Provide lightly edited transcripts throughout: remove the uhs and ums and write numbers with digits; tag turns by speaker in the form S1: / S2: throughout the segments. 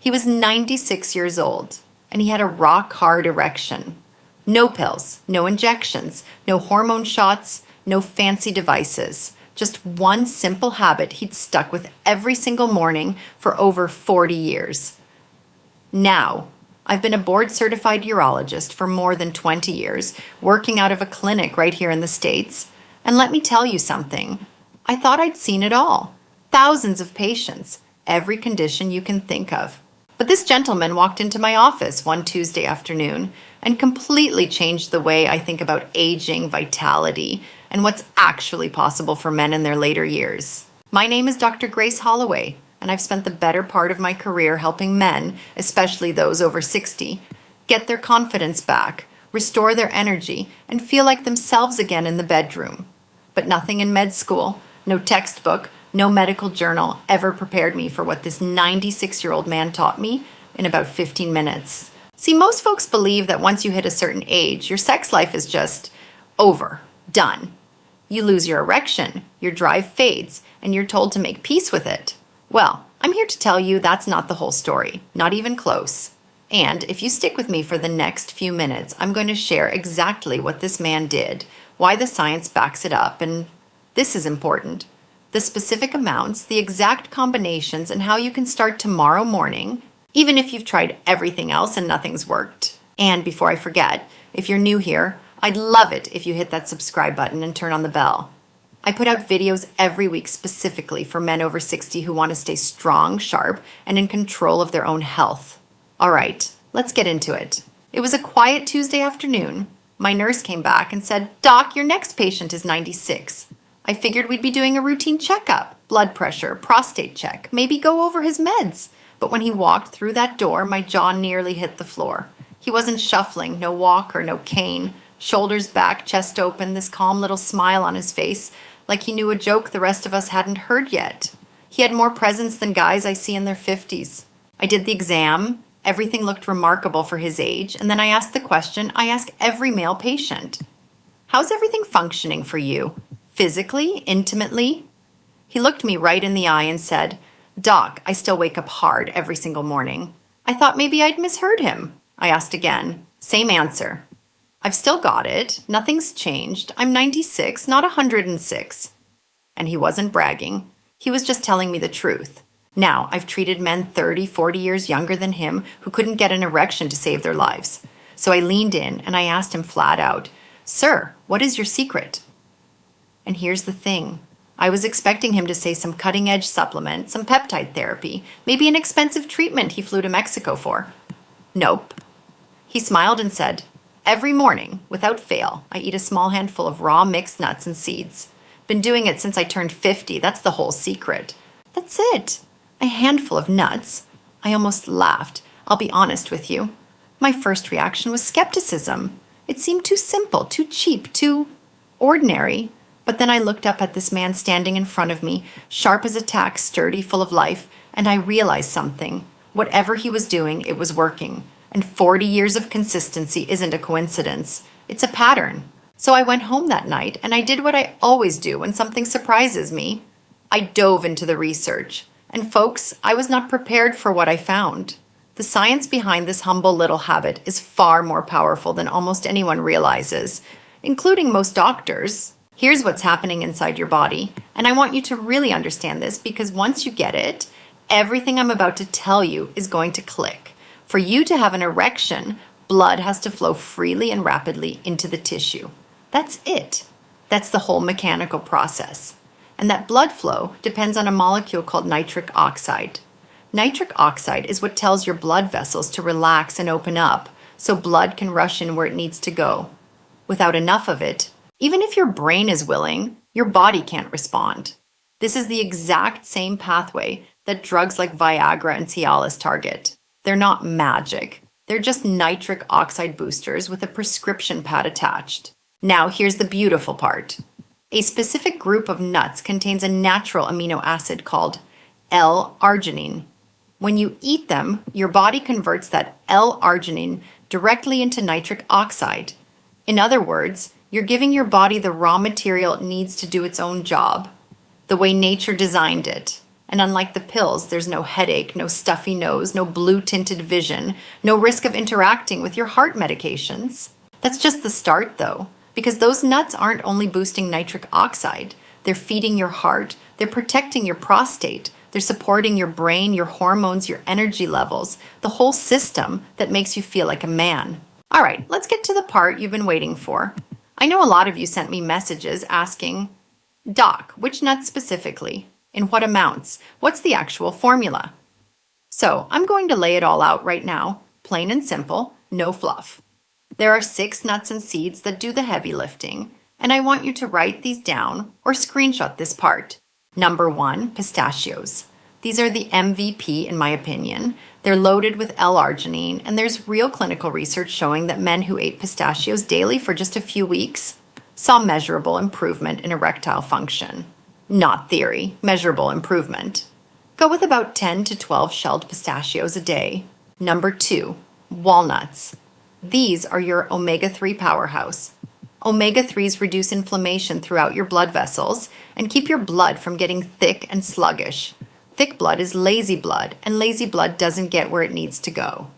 S1: He was 96 years old, and he had a rock-hard erection. No pills, no injections, no hormone shots, no fancy devices. Just one simple habit he'd stuck with every single morning for over 40 years. Now, I've been a board-certified urologist for more than 20 years, working out of a clinic right here in the States. And let me tell you something. I thought I'd seen it all. Thousands of patients, every condition you can think of. But this gentleman walked into my office one Tuesday afternoon and completely changed the way I think about aging, vitality, and what's actually possible for men in their later years. My name is Dr. Grace Holloway, and I've spent the better part of my career helping men, especially those over 60, get their confidence back, restore their energy, and feel like themselves again in the bedroom. But nothing in med school, no textbook, no medical journal ever prepared me for what this 96-year-old man taught me in about 15 minutes. See, most folks believe that once you hit a certain age, your sex life is just over, done. You lose your erection, your drive fades, and you're told to make peace with it. Well, I'm here to tell you that's not the whole story, not even close. And if you stick with me for the next few minutes, I'm going to share exactly what this man did, why the science backs it up, and this is important. The specific amounts, the exact combinations, and how you can start tomorrow morning, even if you've tried everything else and nothing's worked. And before I forget, if you're new here, I'd love it if you hit that subscribe button and turn on the bell. I put out videos every week specifically for men over 60 who want to stay strong, sharp, and in control of their own health. All right, let's get into it. It was a quiet Tuesday afternoon. My nurse came back and said, "Doc, your next patient is 96. I figured we'd be doing a routine checkup, blood pressure, prostate check, maybe go over his meds." But when he walked through that door, my jaw nearly hit the floor. He wasn't shuffling, no walker, no cane. Shoulders back, chest open, this calm little smile on his face, like he knew a joke the rest of us hadn't heard yet. He had more presence than guys I see in their 50s. I did the exam. Everything looked remarkable for his age, and then I asked the question I ask every male patient. How's everything functioning for you? Physically? Intimately? He looked me right in the eye and said, "Doc, I still wake up hard every single morning." I thought maybe I'd misheard him. I asked again. Same answer. "I've still got it. Nothing's changed. I'm 96, not 106. And he wasn't bragging. He was just telling me the truth. Now, I've treated men 30, 40 years younger than him who couldn't get an erection to save their lives. So I leaned in and I asked him flat out, "Sir, what is your secret?" And here's the thing. I was expecting him to say some cutting-edge supplement, some peptide therapy, maybe an expensive treatment he flew to Mexico for. Nope. He smiled and said, "Every morning, without fail, I eat a small handful of raw mixed nuts and seeds. Been doing it since I turned 50. That's the whole secret." That's it. A handful of nuts. I almost laughed. I'll be honest with you. My first reaction was skepticism. It seemed too simple, too cheap, too ordinary. But then I looked up at this man standing in front of me, sharp as a tack, sturdy, full of life, and I realized something. Whatever he was doing, it was working. And 40 years of consistency isn't a coincidence. It's a pattern. So I went home that night and I did what I always do when something surprises me. I dove into the research. And folks, I was not prepared for what I found. The science behind this humble little habit is far more powerful than almost anyone realizes, including most doctors. Here's what's happening inside your body, and I want you to really understand this because once you get it, everything I'm about to tell you is going to click. For you to have an erection, blood has to flow freely and rapidly into the tissue. That's it. That's the whole mechanical process. And that blood flow depends on a molecule called nitric oxide. Nitric oxide is what tells your blood vessels to relax and open up so blood can rush in where it needs to go. Without enough of it, even if your brain is willing, your body can't respond. This is the exact same pathway that drugs like Viagra and Cialis target. They're not magic. They're just nitric oxide boosters with a prescription pad attached. Now, here's the beautiful part. A specific group of nuts contains a natural amino acid called L-arginine. When you eat them, your body converts that L-arginine directly into nitric oxide. In other words, you're giving your body the raw material it needs to do its own job, the way nature designed it. And unlike the pills, there's no headache, no stuffy nose, no blue-tinted vision, no risk of interacting with your heart medications. That's just the start, though, because those nuts aren't only boosting nitric oxide. They're feeding your heart, they're protecting your prostate, they're supporting your brain, your hormones, your energy levels, the whole system that makes you feel like a man. All right, let's get to the part you've been waiting for. I know a lot of you sent me messages asking, Doc, which nuts specifically? In what amounts? What's the actual formula? So I'm going to lay it all out right now, plain and simple, no fluff. There are 6 nuts and seeds that do the heavy lifting, and I want you to write these down or screenshot this part. Number 1, pistachios. These are the MVP in my opinion. They're loaded with L-arginine, and there's real clinical research showing that men who ate pistachios daily for just a few weeks saw measurable improvement in erectile function. Not theory, measurable improvement. Go with about 10 to 12 shelled pistachios a day. Number 2, walnuts. These are your omega-3 powerhouse. Omega-3s reduce inflammation throughout your blood vessels and keep your blood from getting thick and sluggish. Thick blood is lazy blood, and lazy blood doesn't get where it needs to go.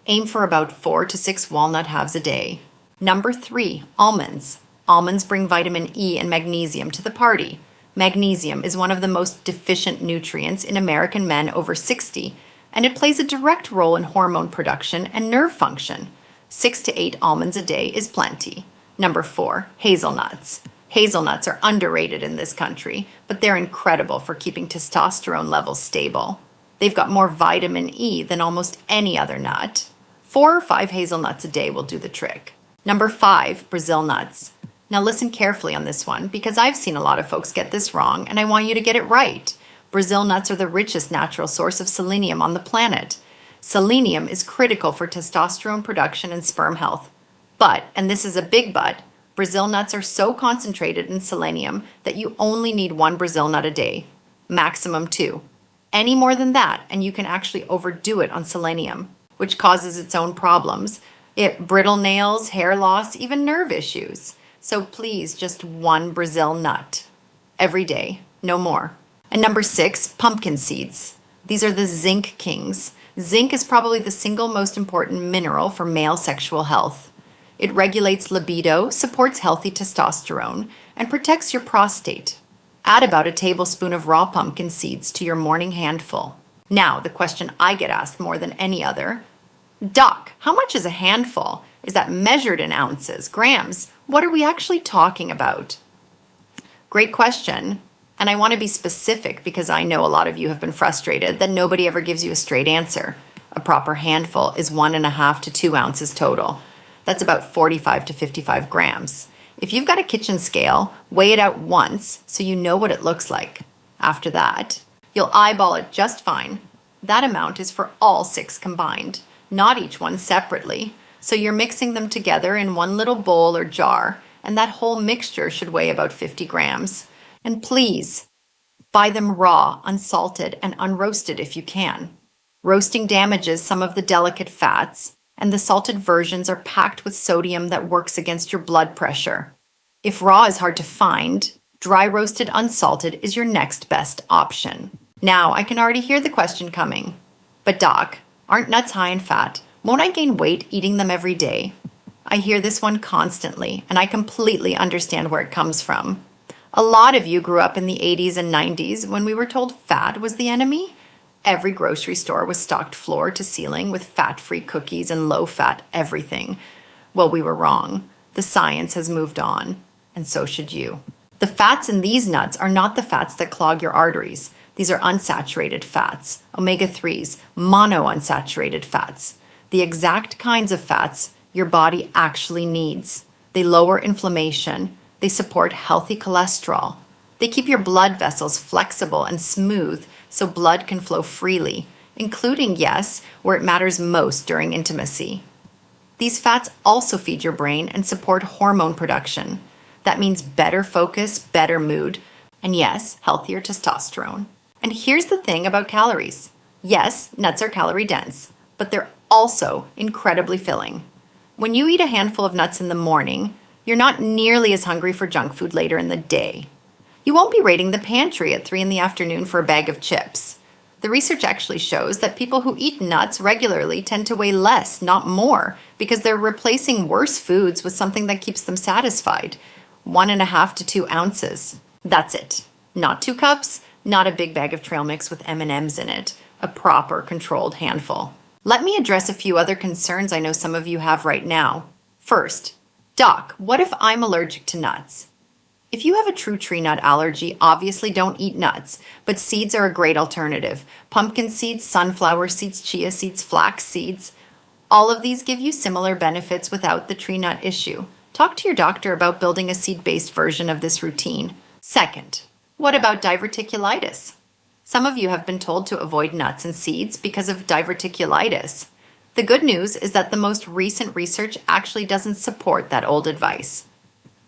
S1: Aim for about 4 to 6 walnut halves a day. Number 3, almonds. Almonds bring vitamin E and magnesium to the party. Magnesium is one of the most deficient nutrients in American men over 60, and it plays a direct role in hormone production and nerve function. 6 to 8 almonds a day is plenty. Number 4, hazelnuts. Hazelnuts are underrated in this country, but they're incredible for keeping testosterone levels stable. They've got more vitamin E than almost any other nut. 4 or 5 hazelnuts a day will do the trick. Number 5, Brazil nuts. Now listen carefully on this one, because I've seen a lot of folks get this wrong, and I want you to get it right. Brazil nuts are the richest natural source of selenium on the planet. Selenium is critical for testosterone production and sperm health. But, and this is a big but, Brazil nuts are so concentrated in selenium that you only need 1 Brazil nut a day, maximum 2. Any more than that, and you can actually overdo it on selenium, which causes its own problems. Brittle nails, hair loss, even nerve issues. So please, just 1 Brazil nut every day, no more. And number 6, pumpkin seeds. These are the zinc kings. Zinc is probably the single most important mineral for male sexual health. It regulates libido, supports healthy testosterone, and protects your prostate. Add about a tablespoon of raw pumpkin seeds to your morning handful. Now, the question I get asked more than any other, Doc, how much is a handful? Is that measured in ounces, grams? What are we actually talking about? Great question. And I want to be specific because I know a lot of you have been frustrated that nobody ever gives you a straight answer. A proper handful is 1.5 to 2 ounces total. That's about 45 to 55 grams. If you've got a kitchen scale, weigh it out once so you know what it looks like. After that, you'll eyeball it just fine. That amount is for all 6 combined, not each one separately. So you're mixing them together in one little bowl or jar, and that whole mixture should weigh about 50 grams. And please, buy them raw, unsalted, and unroasted if you can. Roasting damages some of the delicate fats, and the salted versions are packed with sodium that works against your blood pressure. If raw is hard to find, dry roasted unsalted is your next best option. Now, I can already hear the question coming. But Doc, aren't nuts high in fat? Won't I gain weight eating them every day? I hear this one constantly, and I completely understand where it comes from. A lot of you grew up in the 80s and 90s when we were told fat was the enemy. Every grocery store was stocked floor to ceiling with fat-free cookies and low-fat everything. Well, we were wrong. The science has moved on, and so should you. The fats in these nuts are not the fats that clog your arteries. These are unsaturated fats, omega-3s, monounsaturated fats. The exact kinds of fats your body actually needs. They lower inflammation. They support healthy cholesterol. They keep your blood vessels flexible and smooth so blood can flow freely, including, yes, where it matters most during intimacy. These fats also feed your brain and support hormone production. That means better focus, better mood, and yes, healthier testosterone. And here's the thing about calories. Yes, nuts are calorie dense, but they're also incredibly filling. When you eat a handful of nuts in the morning, you're not nearly as hungry for junk food later in the day. You won't be raiding the pantry at 3 in the afternoon for a bag of chips. The research actually shows that people who eat nuts regularly tend to weigh less, not more, because they're replacing worse foods with something that keeps them satisfied. 1.5 to 2 ounces. That's it. Not 2 cups, not a big bag of trail mix with M&Ms in it. A proper, controlled handful. Let me address a few other concerns I know some of you have right now. First, Doc, what if I'm allergic to nuts? If you have a true tree nut allergy, obviously don't eat nuts, but seeds are a great alternative. Pumpkin seeds, sunflower seeds, chia seeds, flax seeds. All of these give you similar benefits without the tree nut issue. Talk to your doctor about building a seed-based version of this routine. Second, what about diverticulitis? Some of you have been told to avoid nuts and seeds because of diverticulitis. The good news is that the most recent research actually doesn't support that old advice.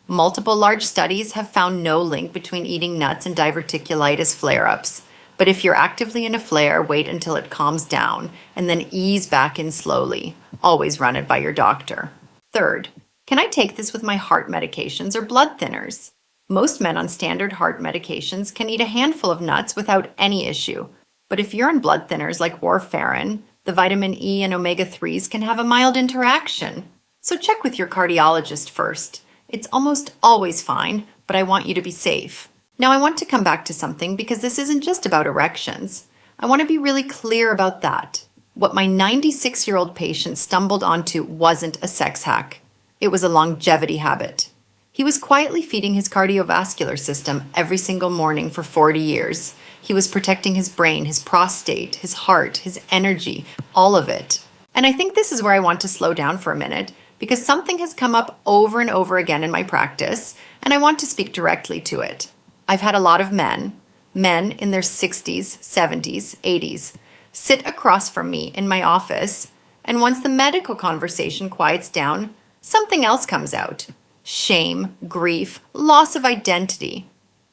S1: Multiple large studies have found no link between eating nuts and diverticulitis flare-ups. But if you're actively in a flare, wait until it calms down and then ease back in slowly. Always run it by your doctor. Third, can I take this with my heart medications or blood thinners? Most men on standard heart medications can eat a handful of nuts without any issue. But if you're on blood thinners like warfarin, the vitamin E and omega-3s can have a mild interaction. So check with your cardiologist first. It's almost always fine, but I want you to be safe. Now I want to come back to something because this isn't just about erections. I want to be really clear about that. What my 96-year-old patient stumbled onto wasn't a sex hack. It was a longevity habit. He was quietly feeding his cardiovascular system every single morning for 40 years. He was protecting his brain, his prostate, his heart, his energy, all of it. And I think this is where I want to slow down for a minute, because something has come up over and over again in my practice, and I want to speak directly to it. I've had a lot of men in their 60s, 70s, 80s, sit across from me in my office, and once the medical conversation quiets down, something else comes out. Shame, grief, loss of identity.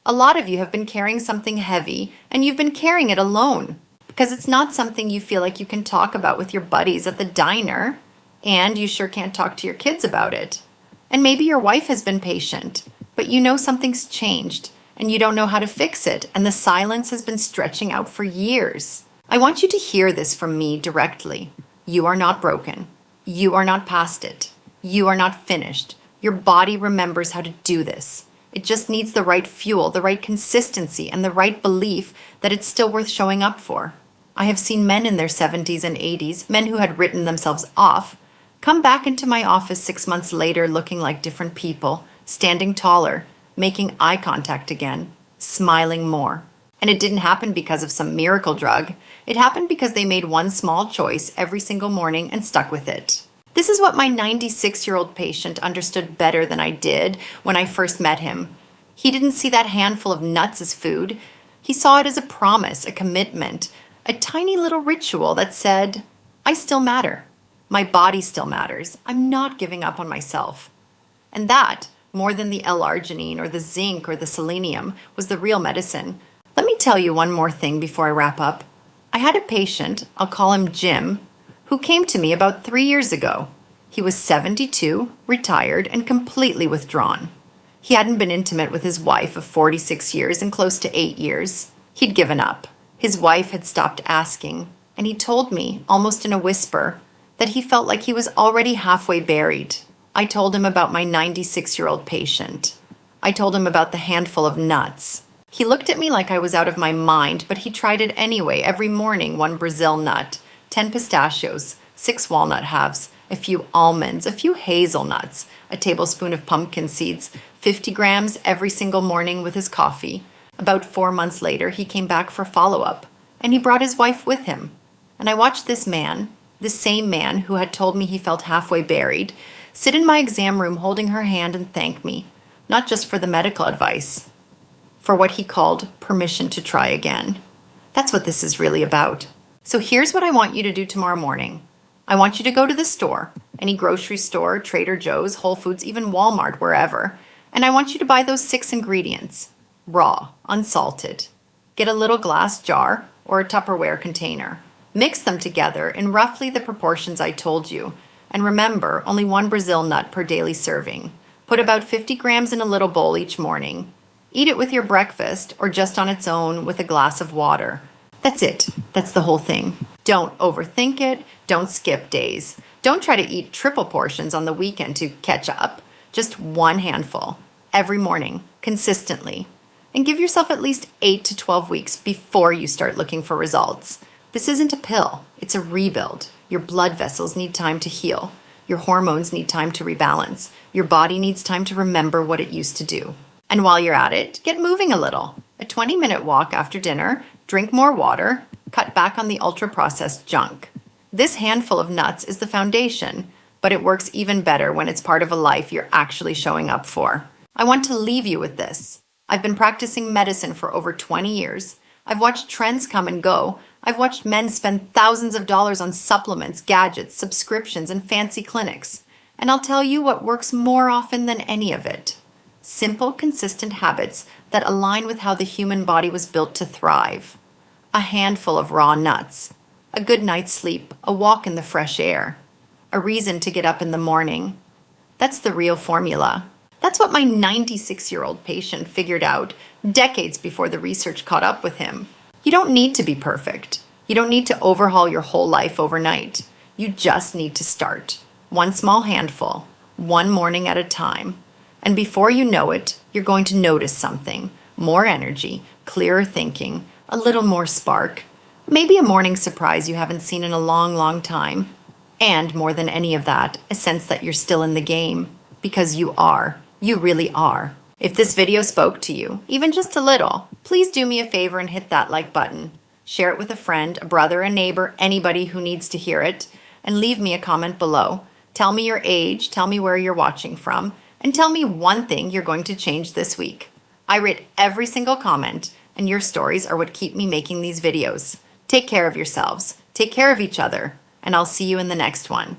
S1: A lot of you have been carrying something heavy, and you've been carrying it alone, because it's not something you feel like you can talk about with your buddies at the diner. And you sure can't talk to your kids about it. And maybe your wife has been patient, but you know something's changed and you don't know how to fix it, and the silence has been stretching out for years. I want you to hear this from me directly. You are not broken. You are not past it. You are not finished. Your body remembers how to do this. It just needs the right fuel, the right consistency, and the right belief that it's still worth showing up for. I have seen men in their 70s and 80s, men who had written themselves off, come back into my office 6 months later looking like different people, standing taller, making eye contact again, smiling more. And it didn't happen because of some miracle drug. It happened because they made one small choice every single morning and stuck with it. This is what my 96-year-old patient understood better than I did when I first met him. He didn't see that handful of nuts as food. He saw it as a promise, a commitment, a tiny little ritual that said, I still matter. My body still matters. I'm not giving up on myself. And that, more than the L-arginine or the zinc or the selenium, was the real medicine. Let me tell you one more thing before I wrap up. I had a patient, I'll call him Jim, who came to me about 3 years ago. He was 72, retired, and completely withdrawn. He hadn't been intimate with his wife of 46 years and close to 8 years. He'd given up. His wife had stopped asking, and he told me, almost in a whisper, that he felt like he was already halfway buried. I told him about my 96-year-old patient. I told him about the handful of nuts. He looked at me like I was out of my mind, but he tried it anyway every morning, 1 Brazil nut, 10 pistachios, 6 walnut halves, a few almonds, a few hazelnuts, a tablespoon of pumpkin seeds, 50 grams every single morning with his coffee. About 4 months later, he came back for follow-up, and he brought his wife with him. And I watched this man, the same man who had told me he felt halfway buried, sit in my exam room holding her hand and thank me, not just for the medical advice, for what he called permission to try again. That's what this is really about. So here's what I want you to do tomorrow morning. I want you to go to the store, any grocery store, Trader Joe's, Whole Foods, even Walmart, wherever, and I want you to buy those 6 ingredients, raw, unsalted. Get a little glass jar or a Tupperware container. Mix them together in roughly the proportions I told you. And remember, only 1 Brazil nut per daily serving. Put about 50 grams in a little bowl each morning. Eat it with your breakfast or just on its own with a glass of water. That's it. That's the whole thing. Don't overthink it. Don't skip days. Don't try to eat triple portions on the weekend to catch up. Just one handful every morning, consistently. And give yourself at least 8 to 12 weeks before you start looking for results. This isn't a pill, it's a rebuild. Your blood vessels need time to heal. Your hormones need time to rebalance. Your body needs time to remember what it used to do. And while you're at it, get moving a little. A 20-minute walk after dinner, drink more water, cut back on the ultra-processed junk. This handful of nuts is the foundation, but it works even better when it's part of a life you're actually showing up for. I want to leave you with this. I've been practicing medicine for over 20 years. I've watched trends come and go. I've watched men spend thousands of dollars on supplements, gadgets, subscriptions, and fancy clinics. And I'll tell you what works more often than any of it. Simple, consistent habits that align with how the human body was built to thrive. A handful of raw nuts, a good night's sleep, a walk in the fresh air, a reason to get up in the morning. That's the real formula. That's what my 96-year-old patient figured out decades before the research caught up with him. You don't need to be perfect. You don't need to overhaul your whole life overnight. You just need to start. One small handful, one morning at a time. And before you know it, you're going to notice something. More energy, clearer thinking, a little more spark. Maybe a morning surprise you haven't seen in a long, long time. And more than any of that, a sense that you're still in the game. Because you are. You really are. If this video spoke to you, even just a little, please do me a favor and hit that like button. Share it with a friend, a brother, a neighbor, anybody who needs to hear it, and leave me a comment below. Tell me your age, tell me where you're watching from, and tell me one thing you're going to change this week. I read every single comment, and your stories are what keep me making these videos. Take care of yourselves, take care of each other, and I'll see you in the next one.